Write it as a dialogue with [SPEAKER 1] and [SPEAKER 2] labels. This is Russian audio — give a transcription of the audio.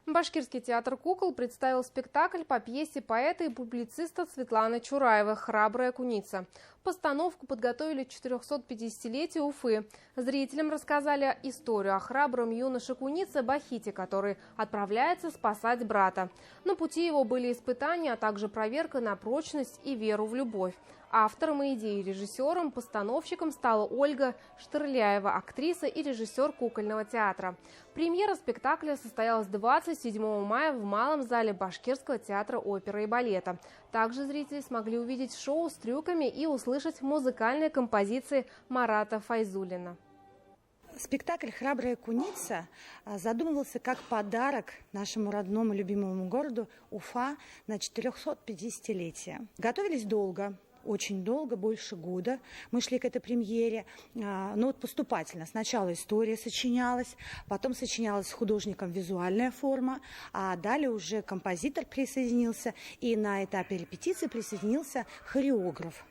[SPEAKER 1] Башкирский театр кукол представил спектакль по пьесе поэта и публициста Светланы Чураевой «Храбрая куница». Постановку подготовили к 450-летию Уфы. Зрителям рассказали историю о храбром юноше-кунице Бахите, который отправляется спасать брата. На пути его были испытания, а также проверка на прочность и веру в любовь. Автором идеи, режиссером, постановщиком стала Ольга Штырляева, актриса и режиссер кукольного театра. Премьера спектакля состоялась 27 мая в Малом зале Башкирского театра оперы и балета. Также зрители смогли увидеть шоу с трюками и услышать музыкальные композиции Марата Файзуллина.
[SPEAKER 2] Спектакль «Храбрая куница» задумывался как подарок нашему родному любимому городу Уфа на 450-летие. Готовились долго. Очень долго, больше года. Мы шли к этой премьере, но вот поступательно. Сначала история сочинялась, потом сочинялась с художником визуальная форма, а далее уже композитор присоединился, и на этапе репетиции присоединился хореограф.